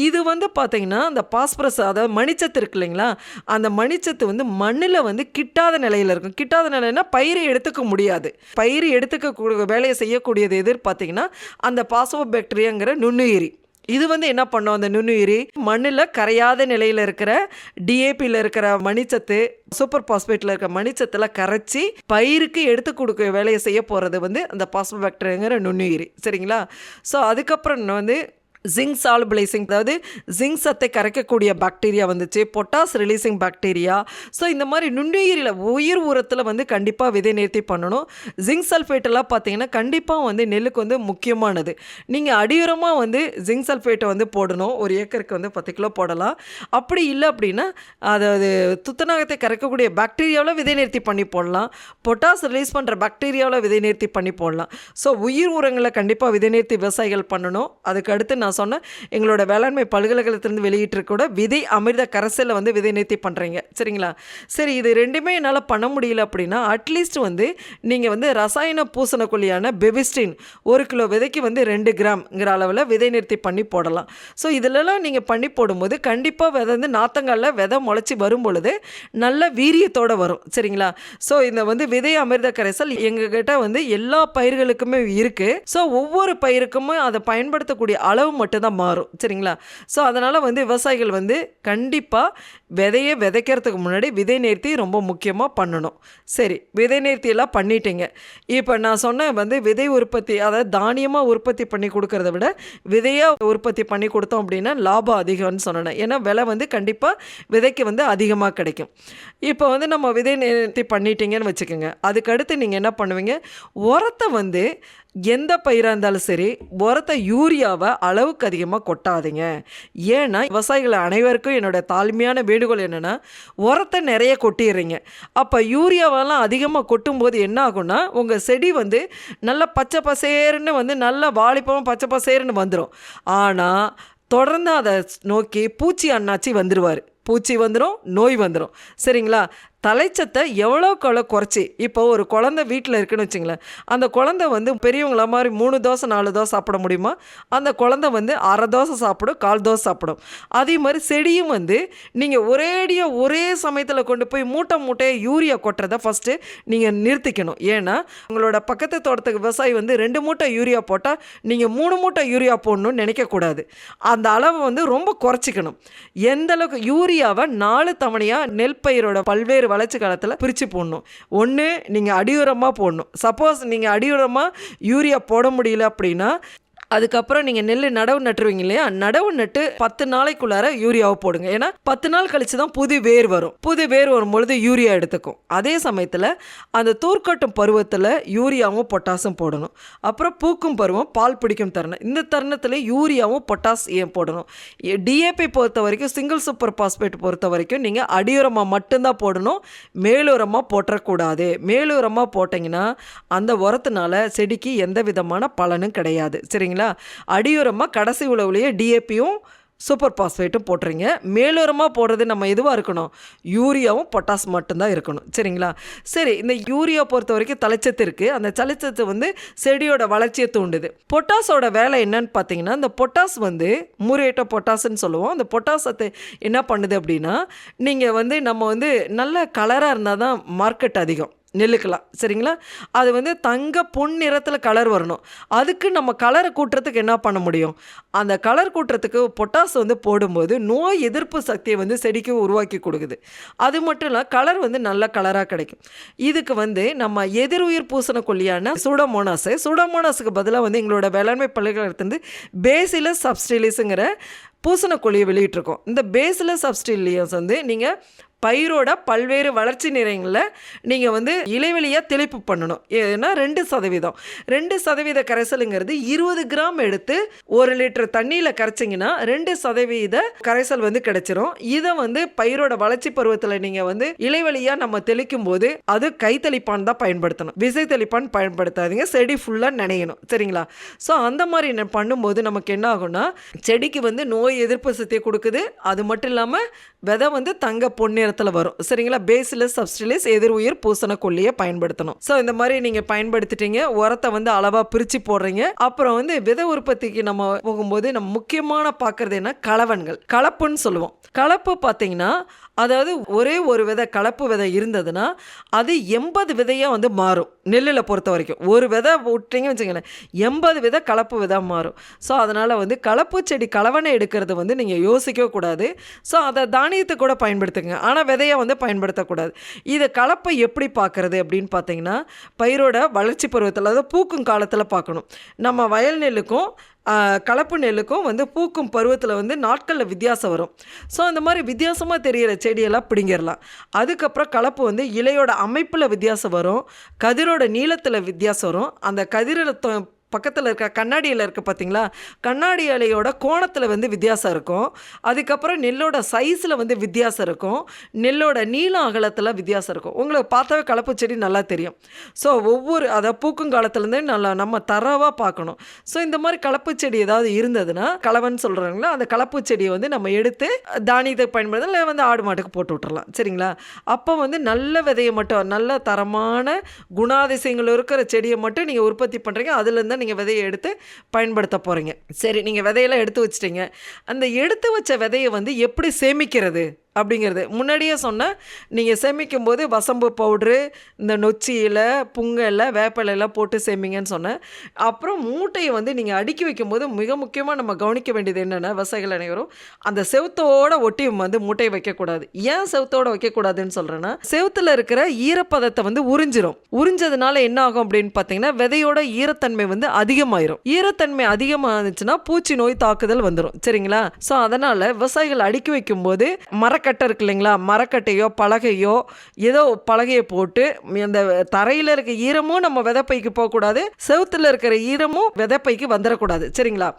இது வந்து பார்த்தீங்கன்னா அந்த பாஸ்பரஸ், அதாவது மணிச்சத்து இருக்கு இல்லைங்களா, அந்த மணிச்சத்து வந்து மண்ணில் வந்து கிட்டாத நிலையில் இருக்கும். கிட்டாத நிலைன்னா பயிரை எடுத்துக்க முடியாது. பயிர் எடுத்துக்க வேலையை செய்யக்கூடியது எதிர் பார்த்தீங்கன்னா அந்த பாஸ்போபாக்டீரியாங்கிற நுண்ணுயிரி. இது வந்து என்ன பண்ணும், அந்த நுண்ணுயிரி மண்ணில் கரையாத நிலையில் இருக்கிற டிஏபியில் இருக்கிற மணிச்சத்து, சூப்பர் பாஸ்பேட்டில் இருக்கிற மணிச்சத்தில் கரைச்சி பயிருக்கு எடுத்து கொடுக்க வேலையை செய்ய போகிறது வந்து அந்த பாஸ்போபாக்டீரியாங்கிற நுண்ணுயிரி. சரிங்களா? ஸோ அதுக்கப்புறம் வந்து ஜிங்க் சால்புலைசிங், அதாவது ஜிங்க் சத்தை கரைக்கக்கூடிய பாக்டீரியா வந்துச்சு, பொட்டாஸ் ரிலீசிங் பாக்டீரியா. ஸோ இந்த மாதிரி நுண்ணுயிரில் உயிர் உரத்தில் வந்து கண்டிப்பாக விதை நேர்த்தி பண்ணணும். ஜிங்க் சல்ஃபேட்டெல்லாம் பார்த்தீங்கன்னா கண்டிப்பாக வந்து நெல்லுக்கு வந்து முக்கியமானது. நீங்கள் அடியுரமாக வந்து ஜிங்க் சல்ஃபேட்டை வந்து போடணும். ஒரு ஏக்கருக்கு வந்து 10 கிலோ போடலாம். அப்படி இல்லை அப்படின்னா அதாவது துத்தநாகத்தை கரைக்கக்கூடிய பாக்டீரியாவில் விதை நேர்த்தி பண்ணி போடலாம். பொட்டாஸ் ரிலீஸ் பண்ணுற பாக்டீரியாவில் விதை நேர்த்தி பண்ணி போடலாம். ஸோ உயிர் உரங்களை கண்டிப்பாக விதை நேர்த்தி விவசாயிகள் பண்ணணும். அதுக்கு அடுத்து நான் சொன்னேன் எங்களோட வேளாண்மை பல்கலைக்கழகத்திலிருந்து வெளியிட்டிருக்கூட விதை அமிர்த கரைசலில் வந்து விதை நேர்த்தி பண்ணுறீங்க. சரிங்களா? சரி, இது ரெண்டுமே என்னால் பண்ண முடியல அப்படின்னா அட்லீஸ்ட் வந்து நீங்கள் வந்து ரசாயன பூசணக்கொல்லியான பெபிஸ்டின் 1 கிலோ விதைக்கு வந்து 2 கிராம்ங்கிற அளவில் விதை நேர்த்தி பண்ணி போடலாம். ஸோ இதிலெல்லாம் நீங்கள் பண்ணி போடும்போது கண்டிப்பாக விதை வந்து நாற்றங்காலில் விதை முளைச்சி வரும் பொழுது நல்ல வீரியத்தோடு வரும். சரிங்களா? ஸோ இந்த வந்து விதை அமிர்த கரைசல் எங்ககிட்ட வந்து எல்லா பயிர்களுக்குமே இருக்குது. ஸோ ஒவ்வொரு பயிருக்குமே அதை பயன்படுத்தக்கூடிய அளவு மட்டும்தான் மாறும். சரிங்களா? ஸோ அதனால் வந்து விவசாயிகள் வந்து கண்டிப்பாக விதையை விதைக்கிறதுக்கு முன்னாடி விதை நேர்த்தி ரொம்ப முக்கியமாக பண்ணணும். சரி, விதை நேர்த்தியெல்லாம் பண்ணிட்டீங்க. இப்போ நான் சொன்னேன் வந்து விதை உற்பத்தி, அதாவது தானியமாக உற்பத்தி பண்ணி கொடுக்கறத விட விதையாக உற்பத்தி பண்ணி கொடுத்தோம் அப்படின்னா லாபம் அதிகம்னு சொன்னேன். ஏன்னா விலை வந்து கண்டிப்பாக விதைக்கு வந்து அதிகமாக கிடைக்கும். இப்போ வந்து நம்ம விதை நேர்த்தி பண்ணிட்டீங்கன்னு வச்சுக்கோங்க. அதுக்கடுத்து நீங்கள் என்ன பண்ணுவீங்க, உரத்தை வந்து எந்த பயிராக இருந்தாலும் சரி உரத்தை யூரியாவை அளவுக்கு அதிகமாக கொட்டாதீங்க. ஏன்னா விவசாயிகள் அனைவருக்கும் என்னோடய தாழ்மையான வேண்டுகோள் என்னென்னா, உரத்தை நிறைய கொட்டிடுறீங்க. அப்போ யூரியாவெல்லாம் அதிகமாக கொட்டும்போது என்ன ஆகும்னா உங்கள் செடி வந்து நல்லா பச்சை பசேர்னு வந்து நல்லா வாலிப்பமாக பச்சை பசேர்னு வந்துடும். ஆனால் தொடர்ந்து அதை நோக்கி பூச்சி அண்ணாச்சி வந்துடுவார். பூச்சி வந்துடும், நோய் வந்துடும். சரிங்களா? தலைச்சத்தை எவ்வளோக்கு குறைச்சி, இப்போ ஒரு குழந்தை வீட்டில் இருக்குன்னு வச்சுங்களேன், அந்த குழந்தை வந்து பெரியவங்கள மாதிரி 3 தோசை 4 தோசை சாப்பிட முடியுமா? அந்த குழந்தை வந்து அரை தோசை சாப்பிடும், 1/4 தோசை சாப்பிடும். அதே மாதிரி செடியும் வந்து நீங்கள் ஒரே சமயத்தில் கொண்டு போய் மூட்டையை யூரியா கொட்டுறதை ஃபஸ்ட்டு நீங்கள் நிறுத்திக்கணும். ஏன்னா உங்களோட பக்கத்து தோட்டத்துக்கு விவசாயி வந்து 2 மூட்டை யூரியா போட்டால் நீங்கள் 3 மூட்டை யூரியா போடணும்னு நினைக்கக்கூடாது. அந்த அளவை வந்து ரொம்ப குறைச்சிக்கணும். எந்த அளவுக்கு யூரியாவை 4 தவணையாக நெல் பயிரோட பல்வேறு வளர்ச்சி காலத்தில் பிரித்து போடணும். ஒன்று நீங்கள் அடியுரமாக போடணும். சப்போஸ் நீங்கள் அடியுரமாக யூரியா போட முடியல அப்படின்னா அதுக்கப்புறம் நீங்கள் நெல் நடவு நட்டுருவீங்க இல்லையா, நடவு நட்டு 10 நாளைக்குள்ளார யூரியாவை போடுங்க. ஏன்னா 10 நாள் கழிச்சு தான் புது வேர் வரும். புது வேர் வரும்பொழுது யூரியா எடுத்துக்கும். அதே சமயத்தில் அந்த தூர்க்கட்டும் பருவத்தில் யூரியாவும் பொட்டாசும் போடணும். அப்புறம் பூக்கும் பருவம், பால் பிடிக்கும் தருணம், இந்த தருணத்தில் யூரியாவும் பொட்டாஸ் ஏன் போடணும். டிஏபி பொறுத்த வரைக்கும், சிங்கிள் சூப்பர் பாஸ்பேட் பொறுத்த வரைக்கும் நீங்கள் அடியுரமாக மட்டும்தான் போடணும், மேலுரமாக போட்டக்கூடாது. மேலுரமாக போட்டிங்கன்னா அந்த உரத்தினால செடிக்கு எந்த விதமான பலனும் கிடையாது. சரிங்களா? அடியுரமாக கடைசி உழவுலையே டிஏபியும் சூப்பர் பாஸ்பேட்டும் போட்டுறீங்க. மேலுரமாக போடுறது நம்ம எதுவாக இருக்கணும், யூரியாவும் பொட்டாஸ் மட்டும்தான் இருக்கணும். சரிங்களா? சரி, இந்த யூரியா பொறுத்த வரைக்கும் தலைச்சத்து இருக்குது. அந்த தலைச்சத்து வந்து செடியோட வளர்ச்சியை தூண்டுது. பொட்டாஸோட வேலை என்னன்னு பார்த்தீங்கன்னா, இந்த பொட்டாஸ் வந்து மூரேட்டோ பொட்டாஸ்ன்னு சொல்லுவோம். அந்த பொட்டாசத்தை என்ன பண்ணுது அப்படின்னா, நீங்கள் வந்து நம்ம வந்து நல்ல கலராக இருந்தால் தான் மார்க்கெட் அதிகம் நெல்லுக்கலாம். சரிங்களா? அது வந்து தங்க பொன் நிறத்தில் கலர் வரணும். அதுக்கு நம்ம கலரை கூட்டுறதுக்கு என்ன பண்ண முடியும், அந்த கலர் கூட்டுறதுக்கு பொட்டாஸ் வந்து போடும்போது நோய் எதிர்ப்பு சக்தியை வந்து செடிக்கு உருவாக்கி கொடுக்குது. அது மட்டும் இல்லை, கலர் வந்து நல்ல கலராக கிடைக்கும். இதுக்கு வந்து நம்ம எதிர்உயிர் பூசணக்கொல்லியான சூடோமோனாஸுக்கு பதிலாக வந்து எங்களோட வேளாண்மை பல்கலைக்கழகத்திலிருந்து பேசிலஸ் சப்ஸ்டிலிஸுங்கிற பூசணக்கொல்லியை வெளியிட்டிருக்கோம். இந்த பேசிலஸ் சப்ஸ்டிலியஸ் வந்து நீங்கள் பயிரோட பல்வேறு வளர்ச்சி நிலையங்களில் நீங்கள் வந்து இலைவெளியாக தெளிப்பு பண்ணணும். ஏன்னா 2% கரைசலுங்கிறது 20 கிராம் எடுத்து 1 லிட்டர் தண்ணியில் கரைச்சிங்கன்னா 2% கரைசல் வந்து கிடைச்சிரும். இதை வந்து பயிரோட வளர்ச்சி பருவத்தில் நீங்கள் வந்து இலைவெளியாக நம்ம தெளிக்கும் போது அது கைத்தளிப்பான் தான் பயன்படுத்தணும், விசை தெளிப்பான் பயன்படுத்தாதீங்க. செடி ஃபுல்லாக நனையணும். சரிங்களா? ஸோ அந்த மாதிரி பண்ணும்போது நமக்கு என்ன ஆகும்னா, செடிக்கு வந்து நோய் எதிர்ப்பு சக்தியை கொடுக்குது. அது மட்டும் இல்லாமல் விதை வந்து தங்க பொன்னிறத்தில் வரும். சரிங்களா? பேசிலஸ் சப்ஸ்டிலிஸ் எதிர் உயிர் பூசணக்கொல்லியை பயன்படுத்தணும். ஸோ இந்த மாதிரி நீங்கள் பயன்படுத்திட்டீங்க. உரத்தை வந்து அளவாக பிரித்து போடுறீங்க. அப்புறம் வந்து விதை உற்பத்திக்கு நம்ம போகும்போது நம்ம முக்கியமான பார்க்கறது என்ன, கலப்புன்னு சொல்லுவோம். கலப்பு பார்த்தீங்கன்னா, அதாவது ஒரே ஒரு விதை கலப்பு விதை இருந்ததுன்னா அது 80 விதையாக வந்து மாறும். நெல்லில் பொறுத்த வரைக்கும் ஒரு விதை விட்டிங்கன்னு வச்சுங்களேன், 80 விதை கலப்பு விதை மாறும். ஸோ அதனால் வந்து கலப்பு செடி கலவனை எடுக்கிறது வந்து நீங்கள் யோசிக்கவே கூடாது. ஸோ அதை தானியத்தை கூட பயன்படுத்துங்க, ஆனால் விதையை வந்து பயன்படுத்தக்கூடாது. இதை கலப்பை எப்படி பார்க்குறது அப்படின்னு பார்த்தீங்கன்னா, பயிரோட வளர்ச்சி பருவத்தில், அதாவது பூக்கும் காலத்தில் பார்க்கணும். நம்ம வயல் நெல்லுக்கும் கலப்பு நெல்லுக்கும் வந்து பூக்கும் பருவத்தில் வந்து நாட்களில் வித்தியாசம் வரும். ஸோ அந்த மாதிரி வித்தியாசமாக தெரிகிற செடியெல்லாம் பிடிங்கிடலாம். அதுக்கப்புறம் கலப்பு வந்து இலையோட அமைப்பில் வித்தியாசம் வரும், கதிரோட நீளத்தில் வித்தியாசம் வரும். அந்த கதிரில் பக்கத்தில் இருக்க கண்ணாடியில் இருக்க பார்த்தீங்களா, கண்ணாடி இலையோட கோணத்தில் வந்து வித்தியாசம் இருக்கும். அதுக்கப்புறம் நெல்லோட சைஸில் வந்து வித்தியாசம் இருக்கும், நெல்லோட நீள அகலத்தில் வித்தியாசம் இருக்கும். உங்களுக்கு பார்த்தாவே கலப்பு செடி நல்லா தெரியும். ஸோ அதை பூக்கும் காலத்துலேருந்தே நல்லா நம்ம தரவாக பார்க்கணும். ஸோ இந்த மாதிரி கலப்பு செடி ஏதாவது இருந்ததுன்னா, கலவன்னு சொல்கிறாங்களா, அந்த கலப்பு செடியை வந்து நம்ம எடுத்து தானியத்தை பயன்படுத்த, இல்லை வந்து ஆடு மாட்டுக்கு போட்டு விட்டுறலாம். சரிங்களா? அப்போ வந்து நல்ல விதையை மட்டும், நல்ல தரமான குணாதிசயங்கள் இருக்கிற செடியை மட்டும் நீங்கள் உற்பத்தி பண்ணுறீங்க. அதுலேருந்து நீங்கள் விதையை எடுத்து பயன்படுத்த போகிறீங்க. சரி, நீங்கள் விதையெல்லாம் எடுத்து வச்சிட்டிங்க. அந்த எடுத்து வச்ச விதையை வந்து எப்படி சேமிக்கிறது அப்படிங்கிறது முன்னாடியே சொன்னேன். நீங்கள் சேமிக்கும் போது வசம்பு பவுட்ரு, இந்த நொச்சியில் புங்கல்ல வேப்பிலையெல்லாம் போட்டு சேமிங்கன்னு சொன்னேன். அப்புறம் மூட்டையை வந்து நீங்கள் அடுக்கி வைக்கும்போது மிக முக்கியமாக நம்ம கவனிக்க வேண்டியது என்னென்னா, விவசாயிகள் அனைவரும் அந்த செவுத்தோட ஒட்டி வந்து மூட்டையை வைக்கக்கூடாது. ஏன் செவுத்தோட வைக்கக்கூடாதுன்னு சொல்கிறேன்னா, செவுத்தில் இருக்கிற ஈரப்பதத்தை வந்து உறிஞ்சதுனால என்ன ஆகும் அப்படின்னு பார்த்தீங்கன்னா, விதையோட ஈரத்தன்மை வந்து அதிகமாயிரும். ஈரத்தன்மை அதிகமாகிச்சுன்னா பூச்சி நோய் தாக்குதல் வந்துடும். சரிங்களா? ஸோ அதனால் விவசாயிகள் அடுக்கி வைக்கும்போது மரக்கட்டை இருக்கு இல்லைங்களா, மரக்கட்டையோ பலகையோ ஏதோ பலகையை போட்டு, அந்த தரையில் இருக்க ஈரமும் நம்ம விதைப்பைக்கு போகக்கூடாது, செவுத்தில் இருக்கிற ஈரமும் விதைப்பைக்கு வந்துடக்கூடாது. சரிங்களா?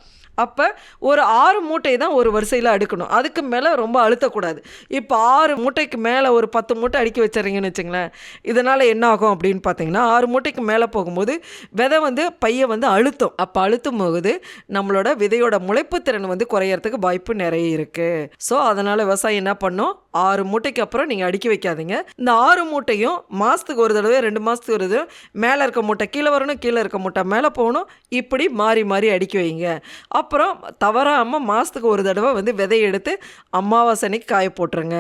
அப்போ ஒரு 6 மூட்டை தான் ஒரு வரிசையில் அடுக்கணும். அதுக்கு மேலே ரொம்ப அழுத்தக்கூடாது. இப்போ 6 மூட்டைக்கு மேலே ஒரு 10 மூட்டை அடுக்கி வச்சுறீங்கன்னு வச்சுங்களேன். இதனால் என்ன ஆகும் அப்படின்னு பார்த்தீங்கன்னா, 6 மூட்டைக்கு மேலே போகும்போது விதை வந்து பையை வந்து அழுத்தும். அப்போ அழுத்தும் போது நம்மளோட விதையோட முளைப்பு திறன் வந்து குறையறதுக்கு வாய்ப்பு நிறைய இருக்குது. ஸோ அதனால் விவசாயம் என்ன பண்ணும், 6 மூட்டைக்கு அப்புறம் நீங்கள் அடுக்கி வைக்காதீங்க. இந்த 6 மூட்டையும் மாதத்துக்கு ஒரு தடவை, 2 மாதத்துக்கு ஒரு தடவை மேலே இருக்க மூட்டை கீழே வரணும், கீழே இருக்க மூட்டை மேலே போகணும். இப்படி மாறி மாறி அடுக்கி வைங்க. அப்புறம் தவறாமல் மாதத்துக்கு ஒரு தடவை வந்து விதையை எடுத்து அமாவாசை அன்னைக்கு காய போட்டுருங்க.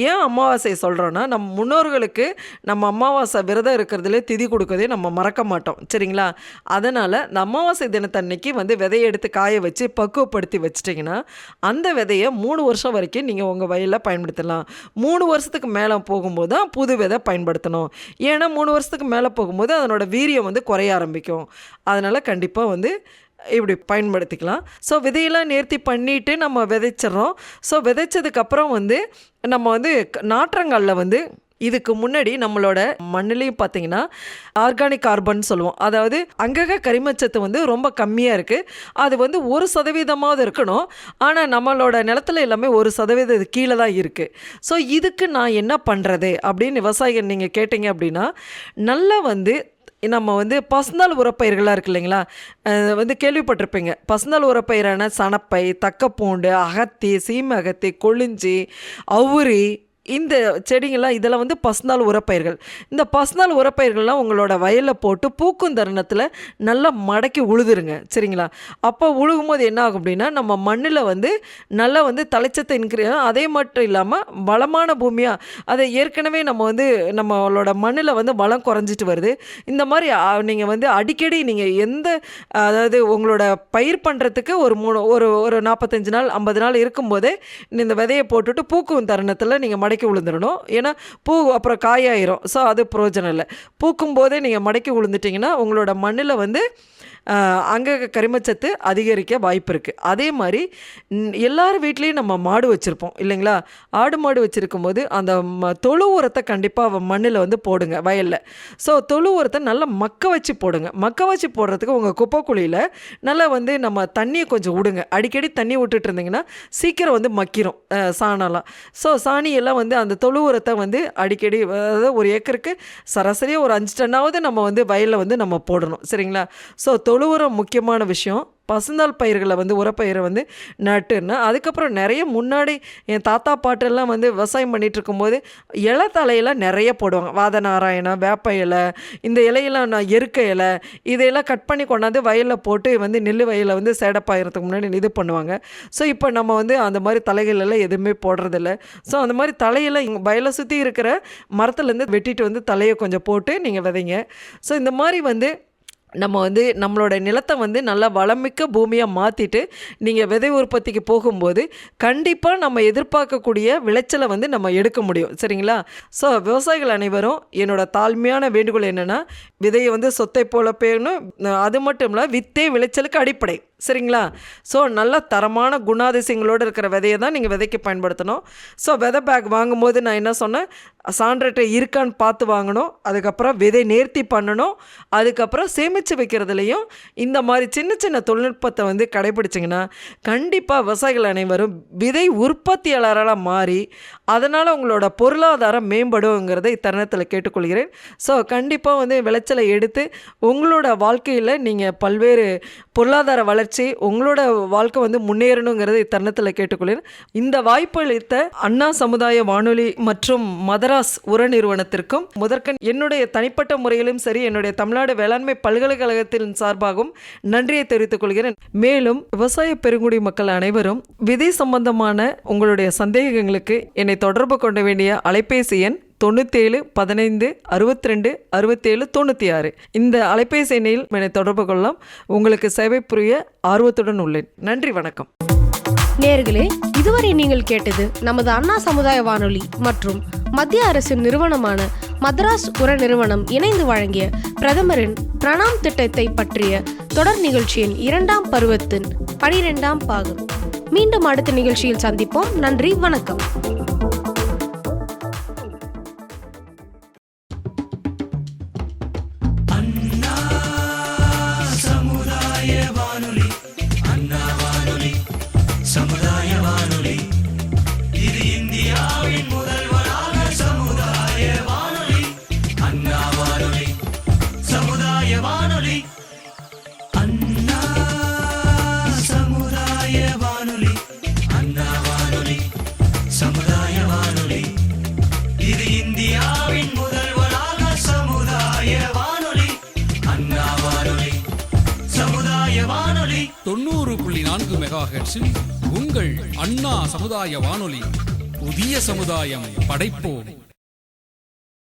ஏன் அமாவாசை சொல்கிறோன்னா, நம்ம முன்னோர்களுக்கு நம்ம அமாவாசை விரதம் இருக்கிறதுல திதி கொடுக்கறதே நம்ம மறக்க மாட்டோம். சரிங்களா? அதனால் இந்த அமாவாசை தினத்தன்னைக்கு வந்து விதையை எடுத்து காய வச்சு பக்குவப்படுத்தி வச்சிட்டிங்கன்னா, அந்த விதையை 3 வருஷம் வரைக்கும் நீங்கள் உங்கள் வயலில் பயன்படுத்தலாம். 3 வருஷத்துக்கு மேலே போகும்போது தான் புது விதை பயன்படுத்தணும். ஏன்னா 3 வருஷத்துக்கு மேலே போகும்போது அதனோட வீரியம் வந்து குறைய ஆரம்பிக்கும். அதனால் கண்டிப்பாக வந்து இப்படி பயன்படுத்திக்கலாம். ஸோ விதையெல்லாம் நேர்த்தி பண்ணிவிட்டு நம்ம விதைச்சிட்றோம். ஸோ விதைச்சதுக்கப்புறம் வந்து நம்ம வந்து நாற்றங்காலில் வந்து இதுக்கு முன்னாடி நம்மளோட மண்ணிலையும் பார்த்தீங்கன்னா ஆர்கானிக் கார்பன் சொல்லுவோம். அதாவது அங்கக கரிமச்சத்து வந்து ரொம்ப கம்மியாக இருக்குது. அது வந்து 1% இருக்கணும். ஆனால் நம்மளோட நிலத்துல எல்லாமே 1% கீழே தான் இருக்குது. ஸோ இதுக்கு நான் என்ன பண்ணுறது அப்படின்னு விவசாயிகள் நீங்கள் கேட்டிங்க அப்படின்னா, நல்லா வந்து நம்ம வந்து பசுந்தாள் உரப்பயிர்களாக இருக்கு இல்லைங்களா, வந்து கேள்விப்பட்டிருப்பீங்க. பசுந்தாள் உரப்பயிரான சணப்பை, தக்கப்பூண்டு, அகத்தி, சீம அகத்தி, கொளிஞ்சி, அவுரி, இந்த செடிங்கள்லாம் இதெல்லாம் வந்து பசுந்தாள் உரப்பயிர்கள். இந்த பசுந்தாள் உரப்பயிர்கள்லாம் உங்களோட வயலில் போட்டு பூக்கும் தருணத்தில் நல்லா மடக்கி உழுதுருங்க, சரிங்களா? அப்போ உழுகும்போது என்ன ஆகும் அப்படின்னா, நம்ம மண்ணில் வந்து நல்லா வந்து தலைச்சத்தை அதே மட்டும் இல்லாமல் வளமான பூமியாக, அதை ஏற்கனவே நம்ம வந்து நம்மளோட மண்ணில் வந்து வளம் குறைஞ்சிட்டு வருது. இந்த மாதிரி நீங்கள் வந்து அடிக்கடி நீங்கள் அதாவது உங்களோட பயிர் பண்ணுறதுக்கு ஒரு 45 நாள் 50 நாள் இருக்கும்போதே இந்த விதையை போட்டுட்டு பூக்கும் தருணத்தில் நீங்கள் மடக்கி உளுந்துடணும். ஏன்னா பூ அப்புறம் காயாயிரும். ஸோ அது பிரயோஜனம் இல்லை. பூக்கும் போதே நீங்கள் மடக்கி உளுந்துட்டிங்கன்னா உங்களோட மண்ணில் வந்து அங்கே கரிமச்சத்து அதிகரிக்க வாய்ப்பு இருக்குது. அதே மாதிரி எல்லார் வீட்லேயும் நம்ம மாடு வச்சுருப்போம் இல்லைங்களா? ஆடு மாடு வச்சுருக்கும் போது அந்த தொழு உரத்தை கண்டிப்பாக மண்ணில் வந்து போடுங்க வயலில். ஸோ தொழு உரத்தை நல்லா மக்க வச்சு போடுங்க. மக்க வச்சு போடுறதுக்கு உங்கள் குப்பை குழியில் நல்லா வந்து நம்ம தண்ணியை கொஞ்சம் விடுங்க. அடிக்கடி தண்ணி விட்டுட்டு இருந்தீங்கன்னா சீக்கிரம் வந்து மக்கிரும் சாணம்லாம். ஸோ சாணியெல்லாம் வந்து அந்த தொழு உரத்தை வந்து அடிக்கடி, அதாவது ஒரு ஏக்கருக்கு சராசரியாக ஒரு 5 டன்னாவது நம்ம வந்து வயலில் வந்து நம்ம போடணும், சரிங்களா? ஸோ தொழு உரம் முக்கியமான விஷயம். பசுந்தாள் பயிர்களை வந்து உரப்பயிரை வந்து நட்டுன்னா அதுக்கப்புறம் நிறைய முன்னாடி என் தாத்தா பாட்டெல்லாம் வந்து விவசாயம் பண்ணிகிட்டு இருக்கும்போது இலை தலையெல்லாம் நிறைய போடுவாங்க. வாத நாராயணம், வேப்ப இலை, இந்த இலையெல்லாம் எருக்க இலை, இதையெல்லாம் கட் பண்ணி கொண்டாந்து வயலில் போட்டு வந்து நெல் வயலில் வந்து சேடப்பாயிரத்துக்கு முன்னாடி இது பண்ணுவாங்க. ஸோ இப்போ நம்ம வந்து அந்த மாதிரி தலைகள் எல்லாம் எதுவுமே போடுறதில்ல. ஸோ அந்த மாதிரி தலையெல்லாம் வயலை சுற்றி இருக்கிற மரத்துலேருந்து வெட்டிட்டு வந்து தலையை கொஞ்சம் போட்டு நீங்கள் விதைங்க. ஸோ இந்த மாதிரி வந்து நம்ம வந்து நம்மளோட நிலத்தை வந்து நல்லா வளமிக்க பூமியாக மாற்றிட்டு நீங்கள் விதை உற்பத்திக்கு போகும்போது கண்டிப்பாக நம்ம எதிர்பார்க்கக்கூடிய விளைச்சலை வந்து நம்ம எடுக்க முடியும், சரிங்களா? ஸோ விவசாயிகள் அனைவரும் என்னோட தாழ்மையான வேண்டுகோள் என்னென்னா, விதையை வந்து சொத்தை போல பேணும். அது மட்டும் இல்லை, வித்தே விளைச்சலுக்கு அடிப்படை, சரிங்களா? ஸோ நல்ல தரமான குணாதிசயங்களோடு இருக்கிற விதையை தான் நீங்கள் விதைக்கு பயன்படுத்தணும். ஸோ விதை பேக் வாங்கும்போது நான் என்ன சொன்னேன், சான்றட்டை இருக்கான்னு பார்த்து வாங்கணும். அதுக்கப்புறம் விதை நேர்த்தி பண்ணணும். அதுக்கப்புறம் சேமித்து வைக்கிறதுலையும் இந்த மாதிரி சின்ன சின்ன தொழில்நுட்பத்தை வந்து கடைபிடிச்சிங்கன்னா கண்டிப்பாக விவசாயிகள் அனைவரும் விதை உற்பத்தியாளராக மாறி அதனால் உங்களோட பொருளாதாரம் மேம்படுங்கிறத இத்தருணத்தில் கேட்டுக்கொள்கிறேன். ஸோ கண்டிப்பாக வந்து விளைச்சலை எடுத்து உங்களோட வாழ்க்கையில் நீங்கள் பல்வேறு பொருளாதார வளர்ச்சி, உங்களோட வாழ்க்கை வந்து முன்னேறணுங்கிறத இத்தருணத்தில் கேட்டுக்கொள்கிறேன். இந்த வாய்ப்பு அளித்த அண்ணா சமுதாய வானொலி மற்றும் மதராஸ் உர நிறுவனத்திற்கும் முதற்கண் என்னுடைய தனிப்பட்ட முறையிலும் சரி, என்னுடைய தமிழ்நாடு வேளாண்மை பல்கலைக்கழகத்தின் சார்பாகவும் நன்றியை தெரிவித்துக் கொள்கிறேன். மேலும் விவசாய பெருங்குடி மக்கள் அனைவரும் விதை சம்பந்தமான உங்களுடைய சந்தேகங்களுக்கு என்னை தொடர்பு கொள்ள வேண்டிய அலைபேசி எண் 97 15 62 67 96. இந்த அலைபேசி எண்ணில் என்னை தொடர்பு கொள்ளலாம். உங்களுக்கு சேவை புரிய ஆர்வத்துடன் உள்ளேன். நன்றி, வணக்கம். நேயர்களே, இதுவரை நீங்கள் கேட்டது நமது அண்ணா சமுதாய வானொலி மற்றும் மத்திய அரசின் நிறுவனமான மதராஸ் உர நிறுவனம் இணைந்து வழங்கிய பிரதமரின் பிரணாம் திட்டத்தை பற்றிய தொடர் நிகழ்ச்சியின் 2ஆம் பருவத்தின் 12ஆம் பாகம். மீண்டும் அடுத்த நிகழ்ச்சியில் சந்திப்போம். நன்றி, வணக்கம். இந்தியாவின் முதல்வராக சமுதாய வானொலி, அண்ணா வானொலி, சமுதாய வானொலி. 90.4 மெகாஹெர்ட்ஸில் உங்கள் அண்ணா சமுதாய வானொலி. புதிய சமுதாயம் படைப்போம்.